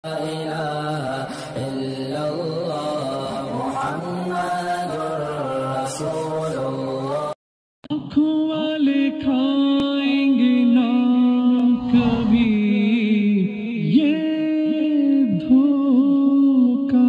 إله إلا الله محمد رسول الله آنکھوں والے کھائیں گے نہ کبھی یہ دھوکا،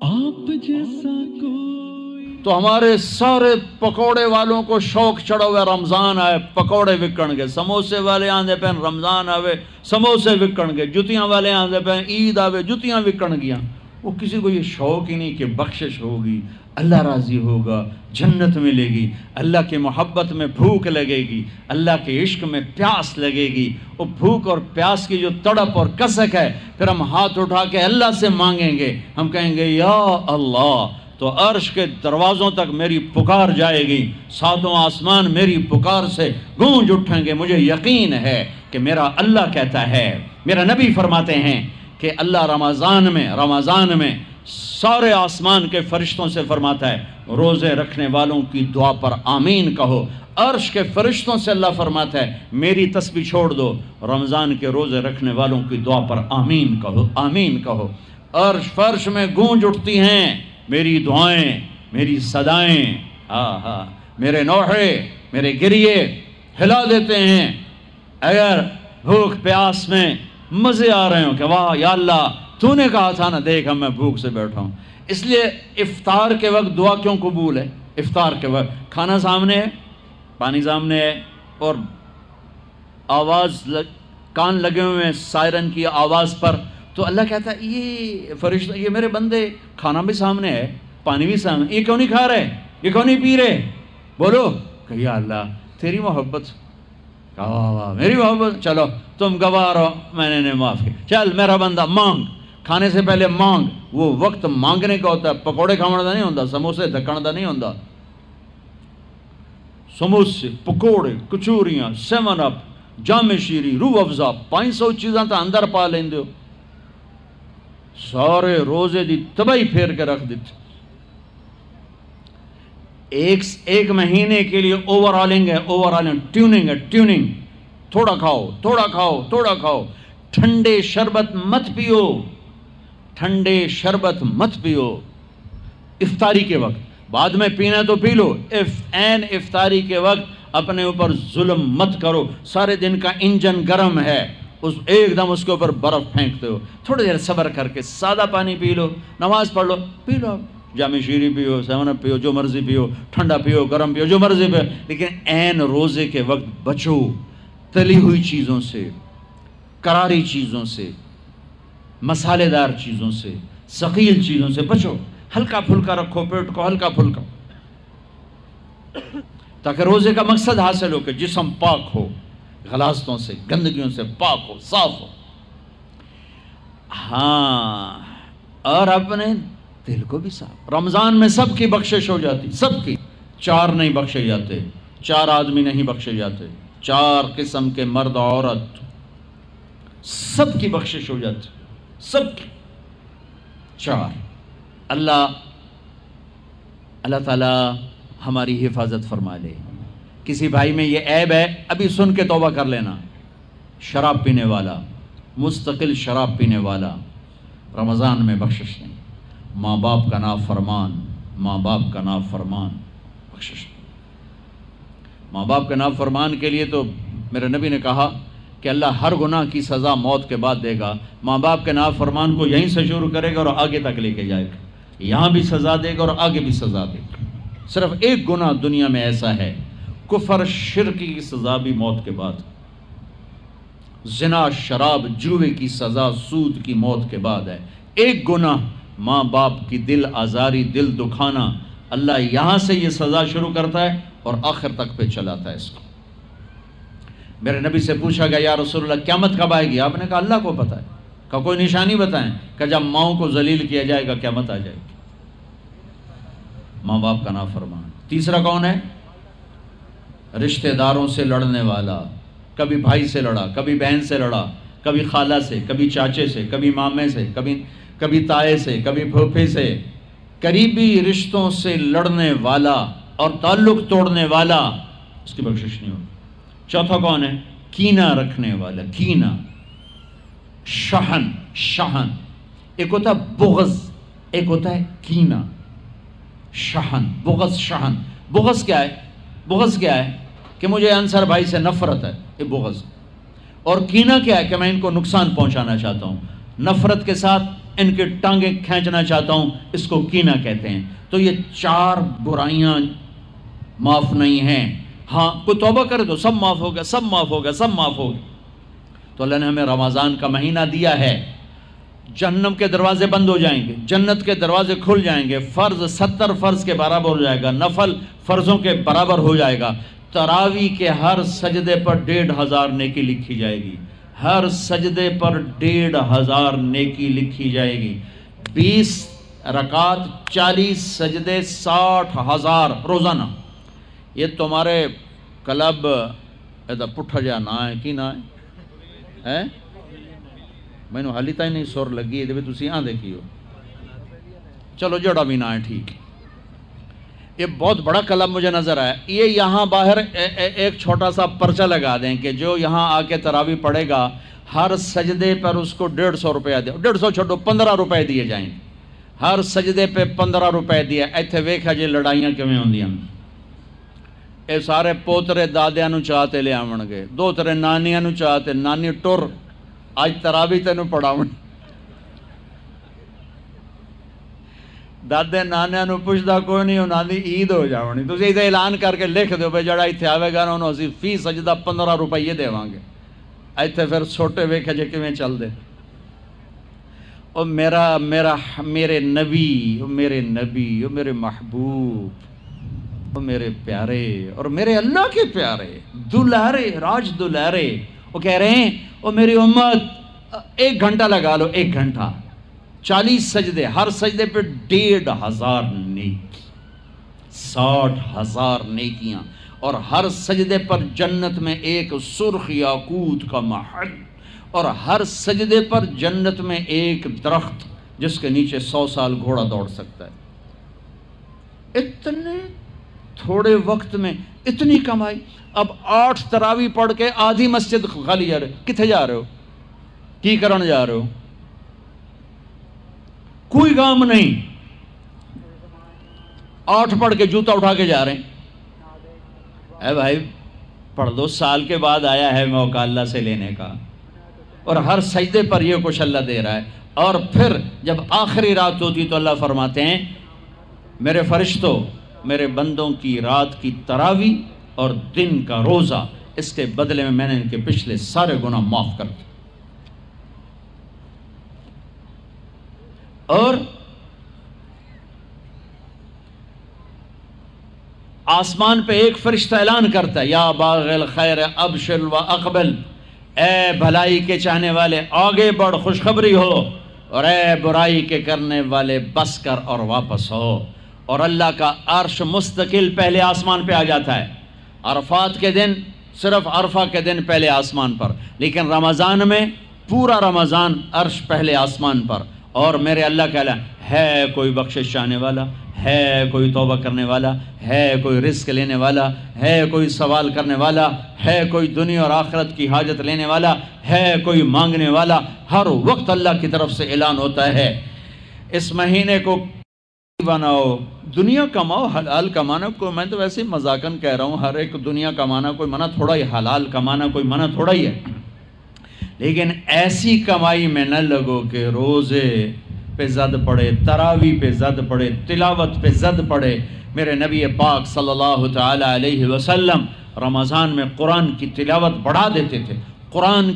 آپ جیسا کوئی۔ تو ہمارے سارے پکوڑے والوں کو شوق چڑھا ہوا، رمضان آئے پکوڑے وکن گے، سموسے والے آندے پہ رمضان آوے سموسے وکن گے، جتیاں والے آندے پہ عید آوے جتیاں وکن گیاں۔ وہ کسی کو یہ شوق ہی نہیں کہ بخشش ہوگی، اللہ راضی ہوگا، جنت ملے گی، اللہ کی محبت میں بھوک لگے گی، اللہ کے عشق میں پیاس لگے گی۔ وہ بھوک اور پیاس کی جو تڑپ اور کسک ہے، پھر ہم ہاتھ اٹھا کے اللہ سے مانگیں گے، ہم کہیں گے یا اللہ، تو عرش کے دروازوں تک میری پکار جائے گی، ساتوں آسمان میری پکار سے گونج اٹھیں گے۔ مجھے یقین ہے کہ میرا اللہ کہتا ہے، میرا نبی فرماتے ہیں کہ اللہ رمضان میں سارے آسمان کے فرشتوں سے فرماتا ہے روزے رکھنے والوں کی دعا پر آمین کہو۔ عرش کے فرشتوں سے اللہ فرماتا ہے میری تسبیح چھوڑ دو، رمضان کے روزے رکھنے والوں کی دعا پر آمین کہو، آمین کہو۔ عرش فرش میں گونج اٹھتی ہیں میری دعائیں، میری صدائیں، میرے نوحے، میرے گریے ہلا دیتے ہیں۔ اگر بھوک پیاس میں مزے آ رہے ہوں کہ واہ یا اللہ تو نے کہا تھا نا، دیکھ ہم میں بھوک سے بیٹھا ہوں۔ اس لیے افطار کے وقت دعا کیوں قبول ہے؟ افطار کے وقت کھانا سامنے ہے، پانی سامنے ہے، اور آواز کان لگے ہوئے ہیں سائرن کی آواز پر، تو اللہ کہتا ہے یہ فرشتہ، یہ میرے بندے، کھانا بھی سامنے ہے، پانی بھی سامنے، یہ کیوں نہیں کھا رہے، یہ کیوں نہیں پی رہے؟ بولو کہ یا اللہ تیری محبت، میری محبت، چلو تم گواہ رہو، میں نے معاف کی، چل میرا بندہ مانگ، کھانے سے پہلے مانگ۔ وہ وقت مانگنے کا ہوتا ہے، پکوڑے کھانے کا نہیں ہوتا، سموسے دھکن کا نہیں ہوتا۔ سموسے، پکوڑے، کچوریاں، 7 اپ، جام شیری، روح افزا، 500 چیزاں تو اندر پا لیندے ہو، سارے روزے دی تباہی پھیر کے رکھ دیتے۔ ایک مہینے کے لیے اوورالنگ ہے، ٹیوننگ ہے، ٹیوننگ، تھوڑا کھاؤ، تھوڑا کھاؤ، تھوڑا کھاؤ، ٹھنڈے شربت مت پیو، ٹھنڈے شربت مت پیو افطاری کے وقت، بعد میں پینا تو پی لو، این افطاری کے وقت اپنے اوپر ظلم مت کرو۔ سارے دن کا انجن گرم ہے، ایک دم اس کے اوپر برف پھینکتے ہو، تھوڑی دیر صبر کر کے سادہ پانی پی لو، نماز پڑھ لو، پی لو، جام شیری پیو، 7 اپ پیو، جو مرضی پیو، ٹھنڈا پیو، گرم پیو، جو مرضی پیو، لیکن این روزے کے وقت بچو تلی ہوئی چیزوں سے، کراری چیزوں سے، مسالے دار چیزوں سے، ثقیل چیزوں سے بچو، ہلکا پھلکا رکھو پیٹ کو، ہلکا پھلکا، تاکہ روزے کا مقصد حاصل ہو کہ جسم پاک ہو، غلاظتوں سے، گندگیوں سے پاک ہو، صاف ہو۔ ہاں، اور اپنے دل کو بھی صاف۔ رمضان میں سب کی بخشش ہو جاتی، سب کی، 4 نہیں بخشے جاتے، 4 آدمی نہیں بخشے جاتے، 4 قسم کے مرد عورت، سب کی بخشش ہو جاتی، سب کی، 4۔ اللہ تعالی ہماری حفاظت فرما لے۔ کسی بھائی میں یہ عیب ہے، ابھی سن کے توبہ کر لینا، شراب پینے والا، مستقل شراب پینے والا، رمضان میں بخشش نہیں، ماں باپ کا نافرمان، ماں باپ کا نافرمان، بخشش نہیں۔ ماں باپ کا نافرمان کے لیے تو میرے نبی نے کہا کہ اللہ ہر گناہ کی سزا موت کے بعد دے گا، ماں باپ کے نافرمان کو یہیں سے شروع کرے گا اور آگے تک لے کے جائے گا، یہاں بھی سزا دے گا اور آگے بھی سزا دے گا۔ صرف ایک گناہ دنیا میں ایسا ہے، کفر شرک کی سزا بھی موت کے بعد، زنا شراب جوے کی سزا سود کی موت کے بعد ہے۔ ایک گناہ ماں باپ کی دل آزاری، دل دکھانا، اللہ یہاں سے یہ سزا شروع کرتا ہے اور آخر تک پہ چلاتا ہے اس کو۔ میرے نبی سے پوچھا گیا یا رسول اللہ قیامت کب آئے گی؟ آپ نے کہا اللہ کو پتہ ہے۔ کہ کوئی نشانی بتائیں؟ کہ جب ماؤں کو ذلیل کیا جائے گا قیامت آ جائے گی۔ ماں باپ کا نافرمان۔ تیسرا کون ہے؟ رشتہ داروں سے لڑنے والا، کبھی بھائی سے لڑا، کبھی بہن سے لڑا، کبھی خالہ سے، کبھی چاچے سے، کبھی مامے سے، کبھی تائے سے، کبھی پھوپھے سے، قریبی رشتوں سے لڑنے والا اور تعلق توڑنے والا، اس کی بخشش نہیں ہوگی۔ چوتھا کون ہے؟ کینہ رکھنے والا، کینہ، شحن شحن، ایک ہوتا ہے بغض، ایک ہوتا ہے کینہ. شحن، بغض، شحن. بغض کیا ہے؟ بغض کیا ہے؟ کہ مجھے انصر بھائی سے نفرت ہے، یہ بغض. اور کینہ کیا ہے؟ کہ میں ان کو نقصان پہنچانا چاہتا ہوں، نفرت کے ساتھ ان کے ٹانگیں کھینچنا چاہتا ہوں، اس کو کینہ کہتے ہیں. تو یہ 4 برائیاں معاف نہیں ہیں. ہاں کوئی توبہ کرے تو سب معاف ہو گیا، سب معاف ہو گیا، سب معاف ہو گیا. تو اللہ نے ہمیں رمضان کا مہینہ دیا ہے، جہنم کے دروازے بند ہو جائیں گے، جنت کے دروازے کھل جائیں گے، فرض 70 فرض کے برابر ہو جائے گا، نفل فرضوں کے برابر ہو جائے گا. تراویح کے ہر سجدے پر 1500 نیکی لکھی جائے گی، ہر سجدے پر 1500 نیکی لکھی جائے گی. 20 رکعت 40 سجدے 60,000 روزانہ. یہ تمہارے کلب ایسا پٹھا جا نہ ہے کی نہ ہے میں نے حالی تھی نہیں سر لگی ہے تسی آن دیکھی ہو. چلو جڑا بھی نہ ہے ٹھیک. یہ بہت بڑا کلب مجھے نظر آیا. یہ یہاں باہر ایک چھوٹا سا پرچہ لگا دیں کہ جو یہاں آ کے تراویح پڑھے گا ہر سجدے پر اس کو 150 روپیہ دے. 150 چھوڑو 15 روپے دیے جائیں. ہر سجدے پہ 15 روپے دیا. ایتھے ویکھا جی لڑائیاں کیویں ہوندیاں. اے سارے پوترے دادیاں نو چاہتے لے آون گے، دوترے نانیاں نو چاہتے، نانی ٹر آج تراویح تینوں پڑھاون. دادے نانیاں نو پوچھدا کوئی نہیں، انہاں دی عید ہو جاونی. تسی ایتھے اعلان کر کے لکھ دیو بھئی جڑا ایتھے آوے گا نا انہوں اسی فی سجدہ 15 روپے دیواں گے. ایتھے پھر چھوٹے ویکھے جے کیویں چل دے. او میرے نبی، او میرے نبی، او میرے محبوب، او میرے پیارے اور میرے اللہ کے پیارے دلارے، راج دلارے، وہ کہہ رہے ہیں او میری امت 1 گھنٹہ لگا لو، 1 گھنٹہ 40 سجدے، ہر سجدے پہ 1500 نیکی، 60,000 نیکیاں. اور ہر سجدے پر جنت میں ایک سرخ یاقوت کا محل، اور ہر سجدے پر جنت میں ایک درخت جس کے نیچے 100 سال گھوڑا دوڑ سکتا ہے. اتنے تھوڑے وقت میں اتنی کمائی. اب 8 تراویح پڑھ کے آدھی مسجد خالی جا رہے. کتھے جا رہے ہو؟ کی کرن جا رہے ہو؟ کوئی کام نہیں. 8 پڑھ کے جوتا اٹھا کے جا رہے ہیں. اے بھائی پڑھ دو، سال کے بعد آیا ہے موقع اللہ سے لینے کا. اور ہر سجدے پر یہ کچھ اللہ دے رہا ہے. اور پھر جب آخری رات ہوتی تو اللہ فرماتے ہیں میرے فرشتوں، میرے بندوں کی رات کی تراویح اور دن کا روزہ، اس کے بدلے میں نے ان کے پچھلے سارے گناہ معاف کر دیے. اور آسمان پہ ایک فرشتہ اعلان کرتا ہے یا باغ الخیر ابشر و اقبل، اے بھلائی کے چاہنے والے آگے بڑھ خوشخبری ہو، اور اے برائی کے کرنے والے بس کر اور واپس ہو. اور اللہ کا عرش مستقل پہلے آسمان پہ آ جاتا ہے. عرفات کے دن صرف عرفہ کے دن پہلے آسمان پر، لیکن رمضان میں پورا رمضان عرش پہلے آسمان پر. اور میرے اللہ کا اعلان ہے کوئی بخشش چاہنے والا، ہے کوئی توبہ کرنے والا، ہے کوئی رزق لینے والا، ہے کوئی سوال کرنے والا، ہے کوئی دنیا اور آخرت کی حاجت لینے والا، ہے کوئی مانگنے والا. ہر وقت اللہ کی طرف سے اعلان ہوتا ہے. اس مہینے کو بناؤ، دنیا کماؤ، حلال کمانا. کوئی میں تو ویسے مذاقن کہہ رہا ہوں، ہر ایک دنیا کمانا کوئی منع تھوڑا ہی، حلال کمانا کوئی منع تھوڑا ہی ہے. لیکن ایسی کمائی میں نہ لگو کہ روزے پہ زد پڑے، تراویح پہ زد پڑے، تلاوت پہ زد پڑے. میرے نبی پاک صلی اللہ تعالی علیہ وسلم رمضان میں قرآن کی تلاوت بڑھا دیتے تھے. قرآن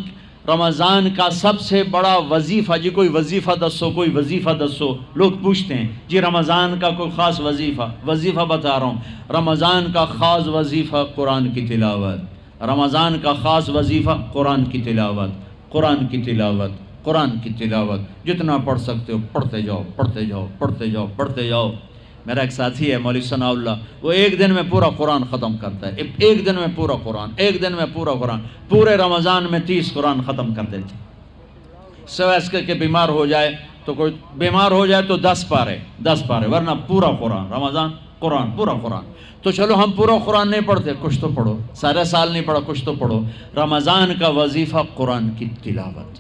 رمضان کا سب سے بڑا وظیفہ، جی کوئی وظیفہ دسو، کوئی وظیفہ دسو. لوگ پوچھتے ہیں جی رمضان کا کوئی خاص وظیفہ بتا رہا ہوں. رمضان کا خاص وظیفہ قرآن کی تلاوت. رمضان کا خاص وظیفہ قرآن کی تلاوت، قرآن کی تلاوت، قرآن کی تلاوت. جتنا پڑھ سکتے ہو پڑھتے جاؤ، پڑھتے جاؤ، پڑھتے جاؤ، پڑھتے جاؤ. میرا ایک ساتھی ہے مولوی ثناء اللہ، وہ ایک دن میں پورا قرآن ختم کرتا ہے. ایک دن میں پورا قرآن، ایک دن میں پورا قرآن. پورے رمضان میں 30 قرآن ختم کر دیتے. سوائے اس کے بیمار ہو جائے تو کوئی بیمار ہو جائے تو 10 پارے، ورنہ پورا قرآن. رمضان قرآن، پورا قرآن. تو چلو ہم پورا قرآن نہیں پڑھتے، کچھ تو پڑھو. سارے سال نہیں پڑھا، کچھ تو پڑھو. رمضان کا وظیفہ قرآن کی تلاوت.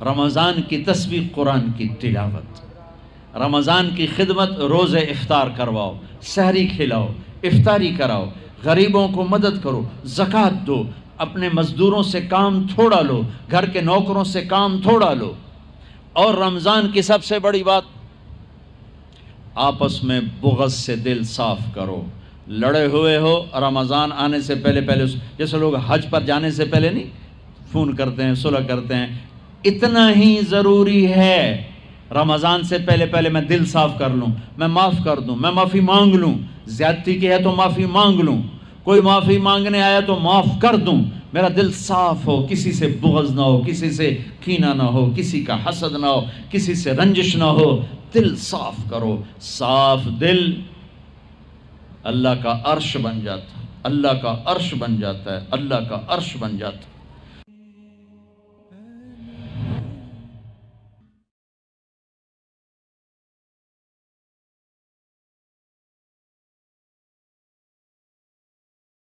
رمضان کی تسبیح، قرآن کی تلاوت، رمضان کی خدمت، روزے افطار کرواؤ، سحری کھلاؤ، افطاری کراؤ، غریبوں کو مدد کرو، زکوٰۃ دو، اپنے مزدوروں سے کام تھوڑا لو، گھر کے نوکروں سے کام تھوڑا لو۔ اور رمضان کی سب سے بڑی بات، آپس میں بغض سے دل صاف کرو۔ لڑے ہوئے ہو، رمضان آنے سے پہلے جیسے لوگ حج پر جانے سے پہلے نہیں فون کرتے ہیں، صلح کرتے ہیں، اتنا ہی ضروری ہے رمضان سے پہلے میں دل صاف کر لوں، میں معاف کر دوں، میں معافی مانگ لوں، زیادتی کی ہے تو معافی مانگ لوں، کوئی معافی مانگنے آیا تو معاف کر دوں، میرا دل صاف ہو، کسی سے بغض نہ ہو، کسی سے کینہ نہ ہو، کسی کا حسد نہ ہو، کسی سے رنجش نہ ہو، دل صاف کرو۔ صاف دل اللہ کا عرش بن جاتا ہے، اللہ کا عرش بن جاتا ہے، اللہ کا عرش بن جاتا ہے۔